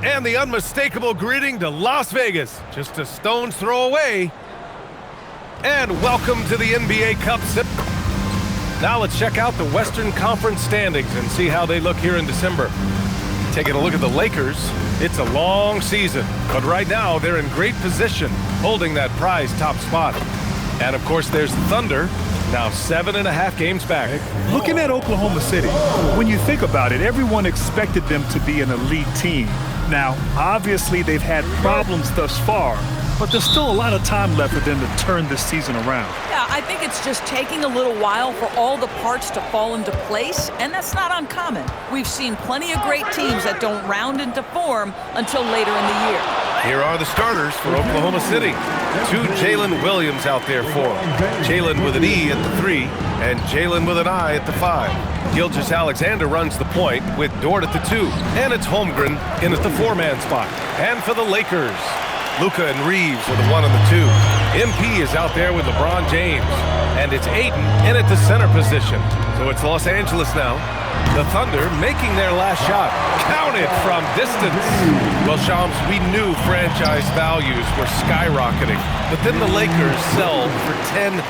And the unmistakable greeting to Las Vegas, just a stone's throw away. And welcome to the NBA Cup. Now let's check out the Western Conference standings and see how they look here in December. Taking a look at the Lakers, it's a long season, but right now they're in great position, holding that prize top spot. And of course there's the Thunder, now 7.5 games back. Looking at Oklahoma City, when you think about it, everyone expected them to be an elite team. Now, obviously they've had problems thus far, but there's still a lot of time left for them to turn this season around. Yeah, I think it's just taking a little while for all the parts to fall into place, and that's not uncommon. We've seen plenty of great teams that don't round into form until later in the year. Here are the starters for Oklahoma City. 2 Jalen Williams out there for them. Jalen with an E at the 3 and Jalen with an I at the 5. Gilgeous-Alexander runs the point with Dort at the 2. And it's Holmgren in at the 4-man spot. And for the Lakers, Luka and Reeves with the 1 and the 2. MP is out there with LeBron James. And it's Ayton in at the center position. So it's Los Angeles now. The Thunder making their last shot. Counted from distance. Well, Shams, we knew franchise values were skyrocketing. But then the Lakers sell for $10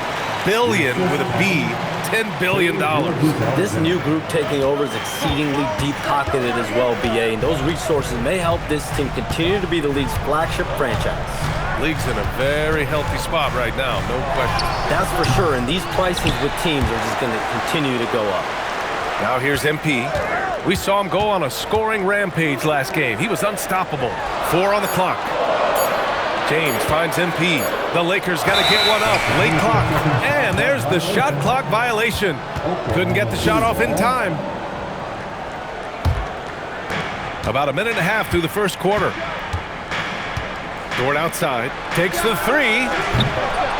billion with a B. $10 billion. This new group taking over is exceedingly deep-pocketed as well, BA, and those resources may help this team continue to be the league's flagship franchise. League's in a very healthy spot right now, no question. That's for sure, and these prices with teams are just going to continue to go up. Now here's MP. We saw him go on a scoring rampage last game. He was unstoppable. 4 on the clock. James finds MP. The Lakers got to get one up. Late clock. And there's the shot clock violation. Couldn't get the shot off in time. About a minute and a half through the first quarter. Dort outside. Takes the 3.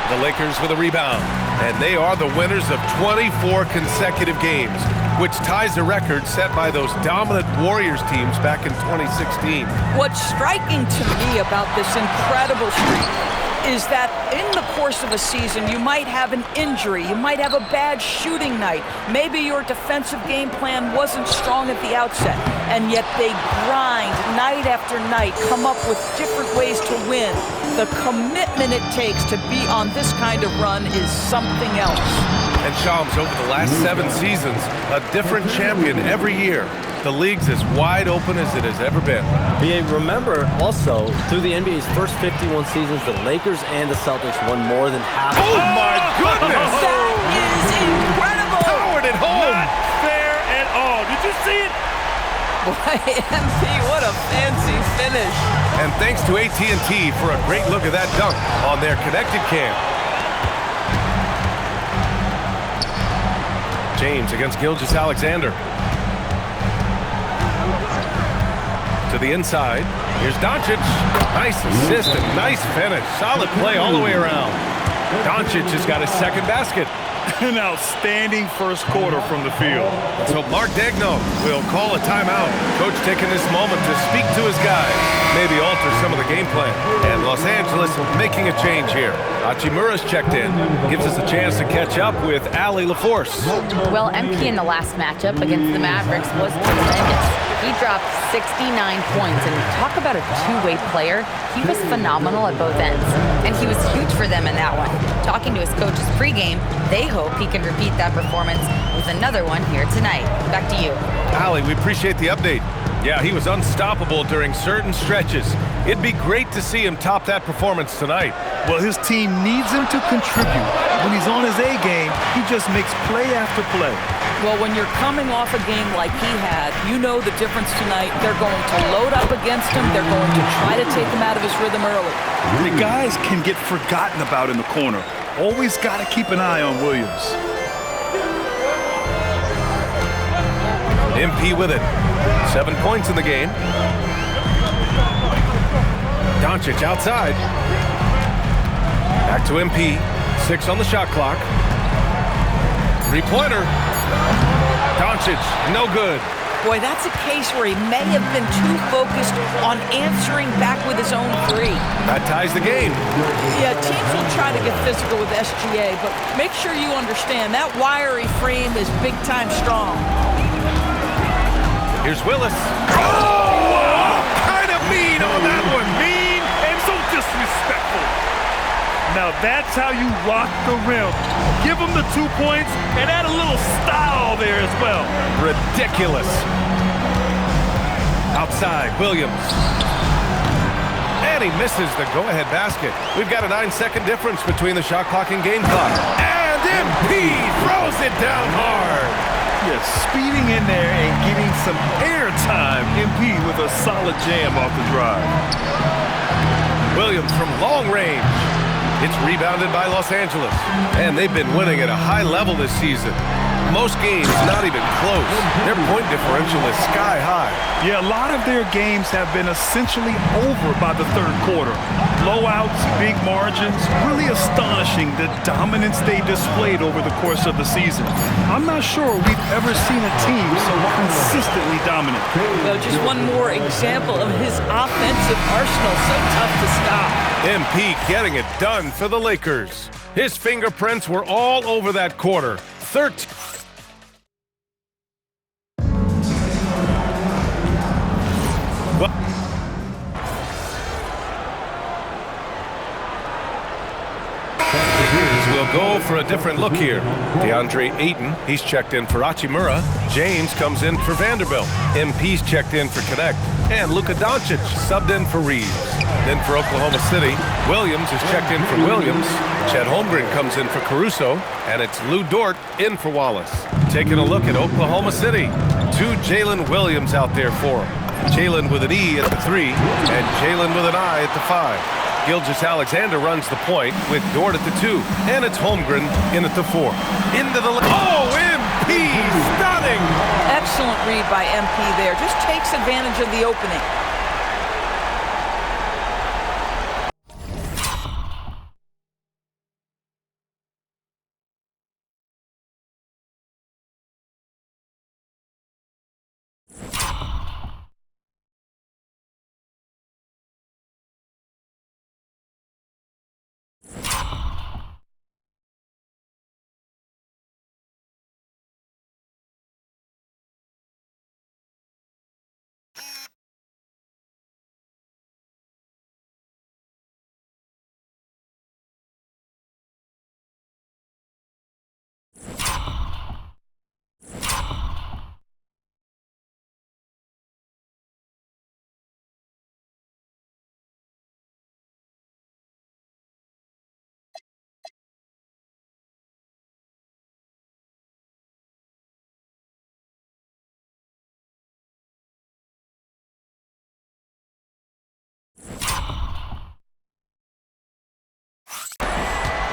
The Lakers with a rebound. And they are the winners of 24 consecutive games, which ties a record set by those dominant Warriors teams back in 2016. What's striking to me about this incredible streak is that in the course of a season, you might have an injury, you might have a bad shooting night, maybe your defensive game plan wasn't strong at the outset, and yet they grind night after night, come up with different ways to win. The commitment it takes to be on this kind of run is something else. And Shams, over the last 7 seasons, a different champion every year. The league's as wide open as it has ever been. BA, remember also, through the NBA's first 51 seasons, the Lakers and the Celtics won more than half. Oh my goodness! That is incredible! Powered it home! Not fair at all. Did you see it? Boy, MP, what a fancy finish. And thanks to AT&T for a great look at that dunk on their connected cam. James against Gilgeous-Alexander. To the inside. Here's Doncic. Nice assist and nice finish. Solid play all the way around. Doncic has got his second basket. An outstanding first quarter from the field. So Mark Daigneault will call a timeout. Coach taking this moment to speak to his guys, maybe alter some of the game plan. And Los Angeles making a change here. Hachimura's checked in. Gives us a chance to catch up with Allie LaForce. Well, MP in the last matchup against the Mavericks was tremendous. He dropped 69 points, and talk about a two-way player. He was phenomenal at both ends, and he was huge for them in that one. Talking to his coaches pregame, they hope he can repeat that performance with another one here tonight. Back to you. Allie, we appreciate the update. Yeah, he was unstoppable during certain stretches. It'd be great to see him top that performance tonight. Well, his team needs him to contribute. When he's on his A game, he just makes play after play. Well, when you're coming off a game like he had, you know the difference tonight. They're going to load up against him. They're going to try to take him out of his rhythm early. The guys can get forgotten about in the corner. Always got to keep an eye on Williams. MP with it. 7 points in the game. Doncic outside. Back to MP. 6 on the shot clock. Three-pointer. Doncic, no good. Boy, that's a case where he may have been too focused on answering back with his own 3. That ties the game. Yeah, teams will try to get physical with SGA, but make sure you understand that wiry frame is big-time strong. Here's Willis. Oh! What kind of that's how you rock the rim. Give them the 2 points and add a little style there as well. Ridiculous. Outside, Williams. And he misses the go-ahead basket. We've got a 9-second difference between the shot clock and game clock. And MP throws it down hard. Yeah, speeding in there and getting some air time. MP with a solid jam off the drive. Williams from long range. It's rebounded by Los Angeles. And they've been winning at a high level this season. Most games not even close. Their point differential is sky high. Yeah, a lot of their games have been essentially over by the third quarter. Blowouts, big margins, really astonishing the dominance they displayed over the course of the season. I'm not sure we've ever seen a team so consistently dominant. Well, just one more example of his offensive arsenal. So tough to stop. MP getting it done for the Lakers. His fingerprints were all over that quarter. 13. We'll go for a different look here. DeAndre Ayton, he's checked in for Hachimura. James comes in for Vanderbilt. MP's checked in for Connect. And Luka Doncic subbed in for Reeves. Then for Oklahoma City, Williams is checked in for Williams. Chet Holmgren comes in for Caruso. And it's Lou Dort in for Wallace. Taking a look at Oklahoma City. 2 Jalen Williams out there for him. Jalen with an E at the 3 and Jalen with an I at the 5. Gilgeous-Alexander runs the point with Dort at the 2. And it's Holmgren in at the 4. Into the... Oh, MP! Stunning! Excellent read by MP there. Just takes advantage of the opening.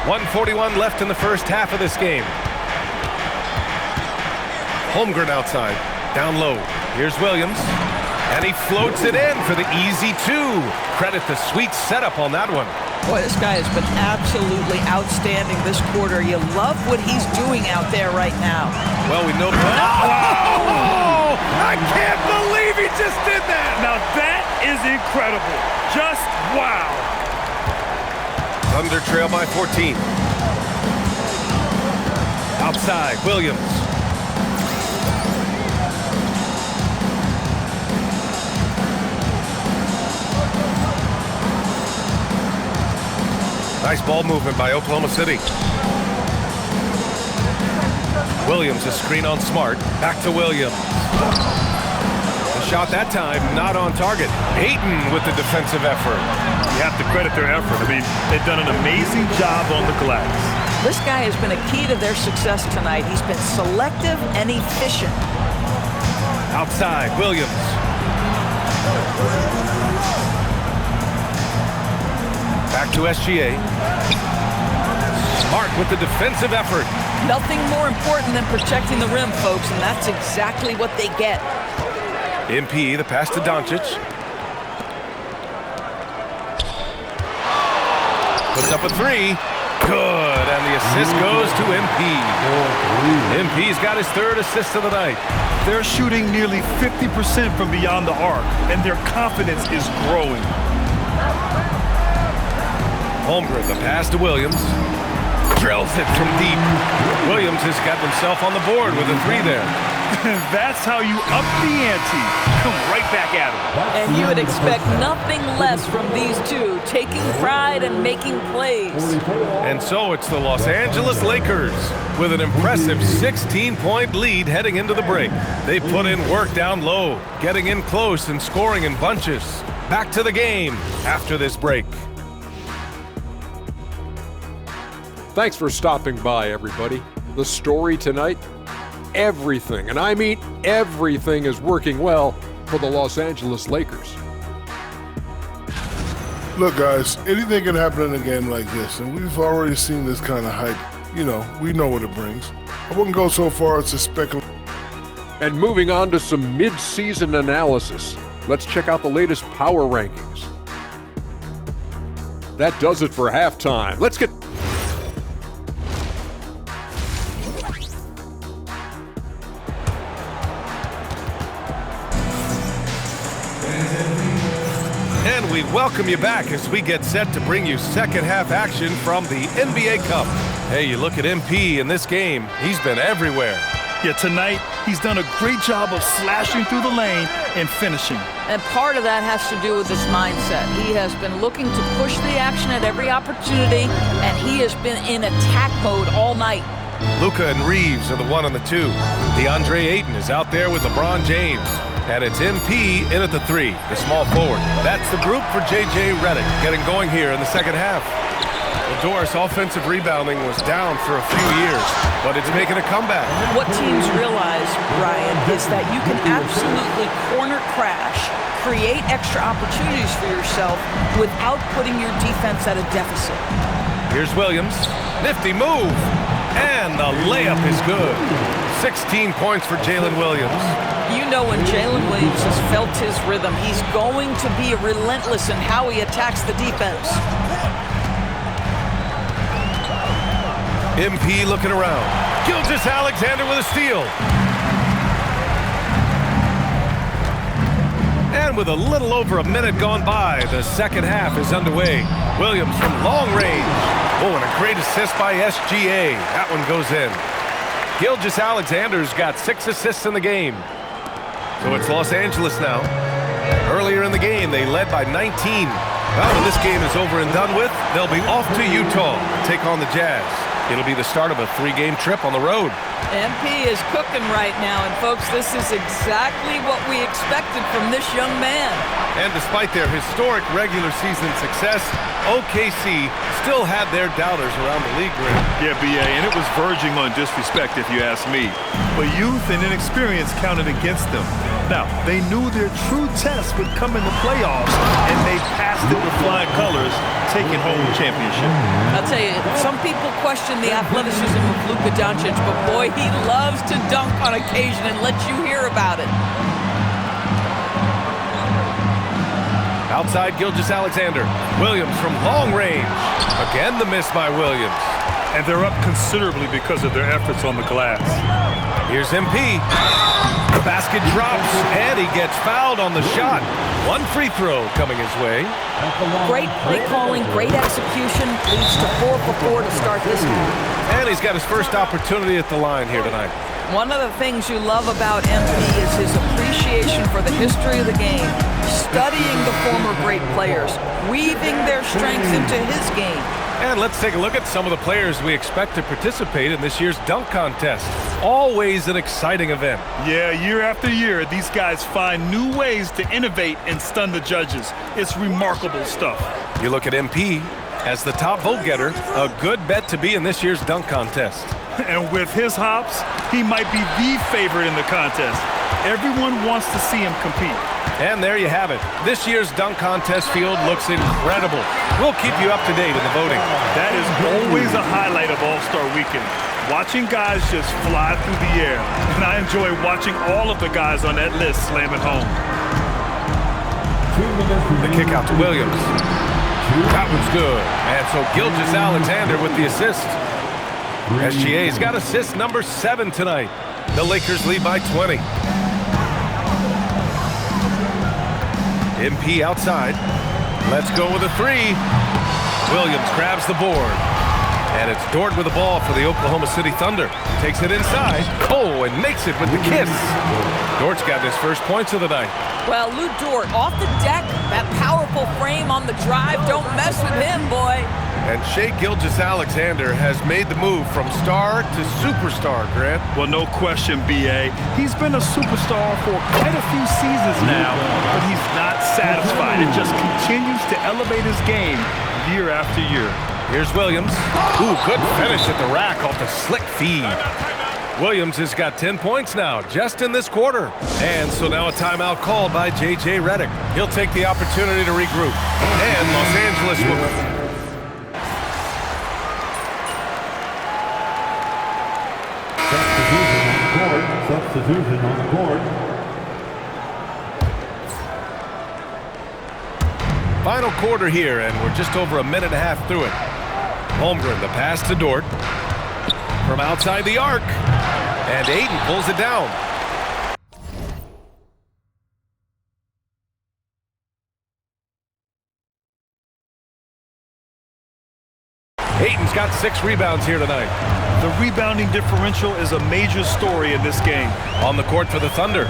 .141 left in the first half of this game. Holmgren outside, down low. Here's Williams, and he floats it in for the easy 2. Credit the sweet setup on that one. Boy, this guy has been absolutely outstanding this quarter. You love what he's doing out there right now. Well, we know... Oh! I can't believe he just did that! Now that is incredible. Just wow. Thunder trail by 14. Outside, Williams. Nice ball movement by Oklahoma City. Williams, a screen on Smart. Back to Williams. The shot that time, not on target. Ayton with the defensive effort. You have to credit their effort. I mean, they've done an amazing job on the glass. This guy has been a key to their success tonight. He's been selective and efficient. Outside, Williams. Back to SGA. Smart with the defensive effort. Nothing more important than protecting the rim, folks, and that's exactly what they get. MP, the pass to Doncic. Puts up a 3. Good, and the assist goes to MP. MP's got his 3rd assist of the night. They're shooting nearly 50% from beyond the arc, and their confidence is growing. Holmgren, the pass to Williams. Drills it from deep. Williams has got himself on the board with a 3 there. That's how you up the ante. Come right back at him. And you would expect nothing less from these two, taking pride and making plays. And so it's the Los Angeles Lakers with an impressive 16-point lead heading into the break. They put in work down low, getting in close and scoring in bunches. Back to the game after this break. Thanks for stopping by, everybody. The story tonight, everything, and I mean everything, is working well for the Los Angeles Lakers. Look, guys, anything can happen in a game like this, and we've already seen this kind of hype. You know, we know what it brings. I wouldn't go so far as to speculate. And moving on to some mid-season analysis, let's check out the latest power rankings. That does it for halftime. Let's get... And we welcome you back as we get set to bring you second half action from the NBA Cup. Hey, you look at MP in this game, he's been everywhere. Yeah, tonight, he's done a great job of slashing through the lane and finishing. And part of that has to do with his mindset. He has been looking to push the action at every opportunity, and he has been in attack mode all night. Luka and Reeves are the 1 and the 2. DeAndre Ayton is out there with LeBron James. And it's MP in at the 3, the small forward. That's the group for J.J. Redick getting going here in the second half. The Doris offensive rebounding was down for a few years, but it's making a comeback. What teams realize, Ryan, is that you can absolutely corner crash, create extra opportunities for yourself without putting your defense at a deficit. Here's Williams. Nifty move. And the layup is good. 16 points for Jalen Williams. You know when Jalen Williams has felt his rhythm, he's going to be relentless in how he attacks the defense. MP looking around. Gilgeous-Alexander with a steal. And with a little over a minute gone by, the second half is underway. Williams from long range. Oh, and a great assist by SGA. That one goes in. Gilgeous-Alexander's got 6 assists in the game. So it's Los Angeles now. Earlier in the game, they led by 19. Well, when this game is over and done with, they'll be off to Utah to take on the Jazz. It'll be the start of a 3-game trip on the road. MP is cooking right now, and folks, this is exactly what we expected from this young man. And despite their historic regular season success, OKC still had their doubters around the league rim. Yeah, B.A., and it was verging on disrespect if you ask me. But youth and inexperience counted against them. Now, they knew their true test would come in the playoffs, and they passed it with flying colors, taking home the championship. I'll tell you, some people question the athleticism of Luka Doncic, but boy, he loves to dunk on occasion and let you hear about it. Outside Gilgeous-Alexander. Williams from long range. Again, the miss by Williams. And they're up considerably because of their efforts on the glass. Here's MP. The basket drops, and he gets fouled on the shot. 1 free throw coming his way. Great play calling, great execution, leads to 4 for 4 to start this game. And he's got his first opportunity at the line here tonight. One of the things you love about MP is his appreciation for the history of the game, studying the former great players, weaving their strengths into his game. And let's take a look at some of the players we expect to participate in this year's dunk contest. Always an exciting event. Yeah, year after year, these guys find new ways to innovate and stun the judges. It's remarkable stuff. You look at MP as the top vote getter, a good bet to be in this year's dunk contest. And with his hops, he might be the favorite in the contest. Everyone wants to see him compete. And there you have it. This year's dunk contest field looks incredible. We'll keep you up to date in the voting. That is always a highlight of All-Star Weekend. Watching guys just fly through the air. And I enjoy watching all of the guys on that list slam it home. The kick out to Williams. That was good. And so Gilgeous-Alexander with the assist. SGA's got assist number 7 tonight. The Lakers lead by 20. MP outside. Let's go with a 3. Williams grabs the board. And it's Dort with the ball for the Oklahoma City Thunder. Takes it inside. Oh, and makes it with the kiss. Dort's got his first points of the night. Well, Lou Dort off the deck, that powerful frame on the drive. Don't mess with him, boy. And Shai Gilgeous-Alexander has made the move from star to superstar, Grant. Well, no question, B.A. He's been a superstar for quite a few seasons now, but he's not satisfied. It just continues to elevate his game year after year. Here's Williams. Ooh, good finish at the rack off the slick feed. Williams has got 10 points now, just in this quarter. And so now a timeout called by J.J. Redick. He'll take the opportunity to regroup. And Los Angeles will... Substitution on the court. Final quarter here, and we're just over a minute and a half through it. Holmgren, the pass to Dort. From outside the arc. And Ayton pulls it down. Ayton's got 6 rebounds here tonight. The rebounding differential is a major story in this game. On the court for the Thunder,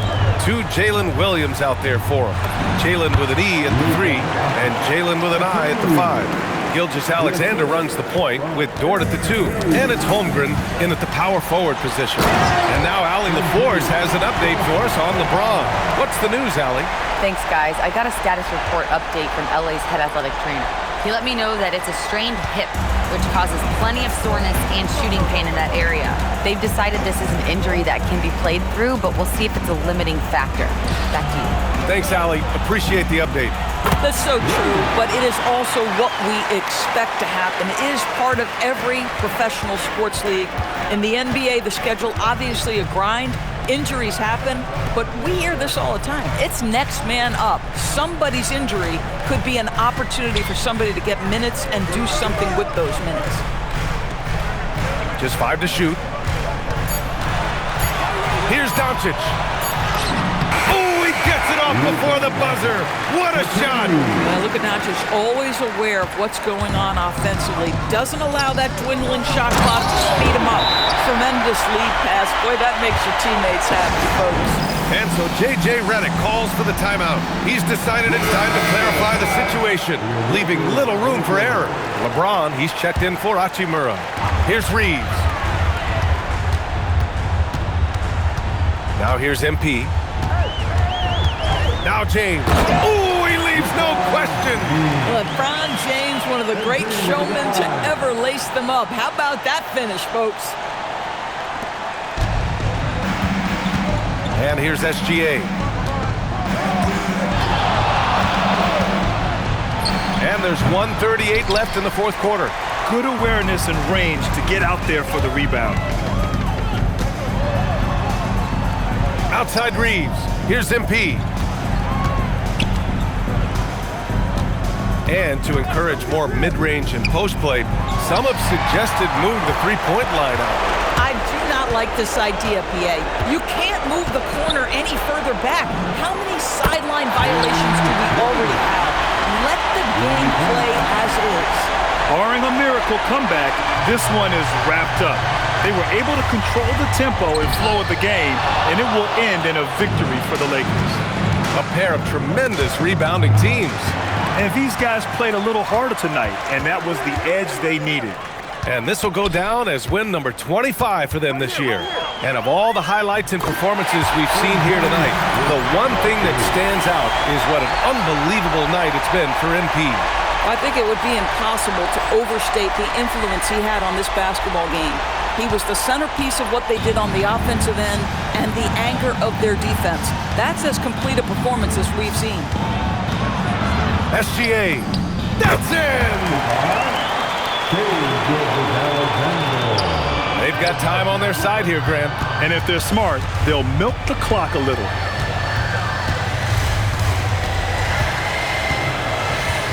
2 Jalen Williams out there for him. Jalen with an E at the 3, and Jalen with an I at the 5. Gilgeous-Alexander runs the point with Dort at the 2, and it's Holmgren in at the power forward position. And now Allie LaForce has an update for us on LeBron. What's the news, Allie? Thanks, guys. I got a status report update from LA's head athletic trainer. He let me know that it's a strained hip, which causes plenty of soreness and shooting pain in that area. They've decided this is an injury that can be played through, but we'll see if it's a limiting factor. Back to you. Thanks, Allie. Appreciate the update. That's so true, but it is also what we expect to happen. It is part of every professional sports league. In the NBA, the schedule obviously a grind. Injuries happen, but we hear this all the time. It's next man up. Somebody's injury could be an opportunity for somebody to get minutes and do something with those minutes. Just 5 to shoot. Here's Doncic. Oh, he gets it off before the buzzer. What a shot. Look at Doncic, always aware of what's going on offensively. Doesn't allow that dwindling shot clock to speed him up. Tremendous lead pass. Boy, that makes your teammates happy, folks. And so J.J. Redick calls for the timeout. He's decided it's time to clarify the situation, leaving little room for error. LeBron, he's checked in for Hachimura. Here's Reeves. Now here's MP. Now James. Ooh, he leaves no question. LeBron James, one of the great showmen to ever lace them up. How about that finish, folks? And here's SGA. And there's 1:38 left in the fourth quarter. Good awareness and range to get out there for the rebound. Outside Reeves. Here's MP. And to encourage more mid-range and post play, some have suggested move the three-point line out. I do not like this idea, PA. You can't move the corner any further back. How many sideline violations do we already have? Let the game play as is. Barring a miracle comeback, this one is wrapped up. They were able to control the tempo and flow of the game, and it will end in a victory for the Lakers. A pair of tremendous rebounding teams. And these guys played a little harder tonight, and that was the edge they needed. And this will go down as win number 25 for them this year. And of all the highlights and performances we've seen here tonight, the one thing that stands out is what an unbelievable night it's been for MP. I think it would be impossible to overstate the influence he had on this basketball game. He was the centerpiece of what they did on the offensive end and the anchor of their defense. That's as complete a performance as we've seen. SGA, that's in! They've got time on their side here, Grant. And if they're smart, they'll milk the clock a little.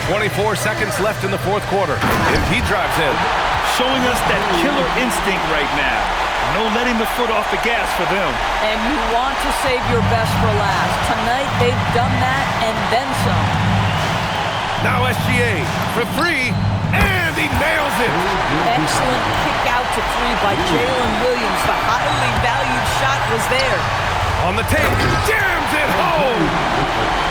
24 seconds left in the fourth quarter. MP drives in. Showing us that killer instinct right now. No letting the foot off the gas for them. And you want to save your best for last. Tonight, they've done that and then some. Now SGA for 3, and he nails it. Excellent kick out to three by Jalen Williams. The highly valued shot was there. On the tape, jams it home!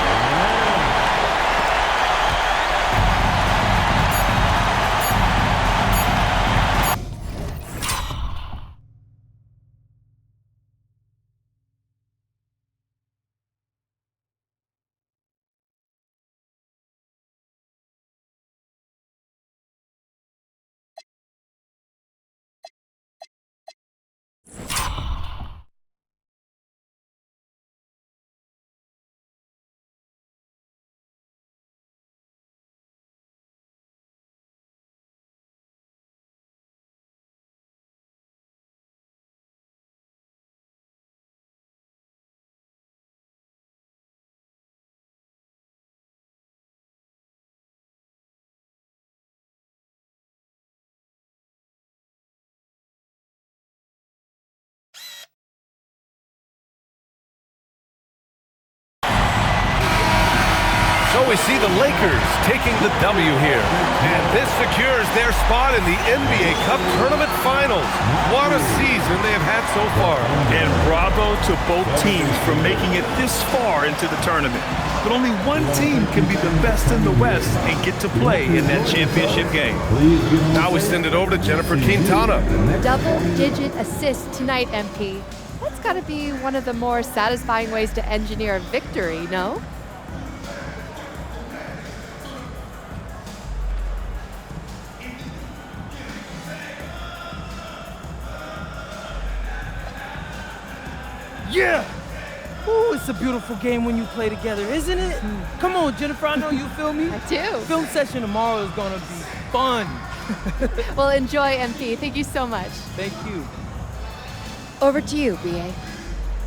So we see the Lakers taking the W here. And this secures their spot in the NBA Cup Tournament Finals. What a season they have had so far. And bravo to both teams for making it this far into the tournament. But only one team can be the best in the West and get to play in that championship game. Now we send it over to Jennifer Quintana. Double-digit assists tonight, MP. That's got to be one of the more satisfying ways to engineer a victory, no? Yeah! Ooh, it's a beautiful game when you play together, isn't it? Come on, Jennifer, I know you feel me. I do. Film session tomorrow is gonna be fun. Well, enjoy, MP. Thank you so much. Thank you. Over to you, BA.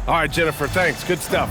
All right, Jennifer, thanks. Good stuff.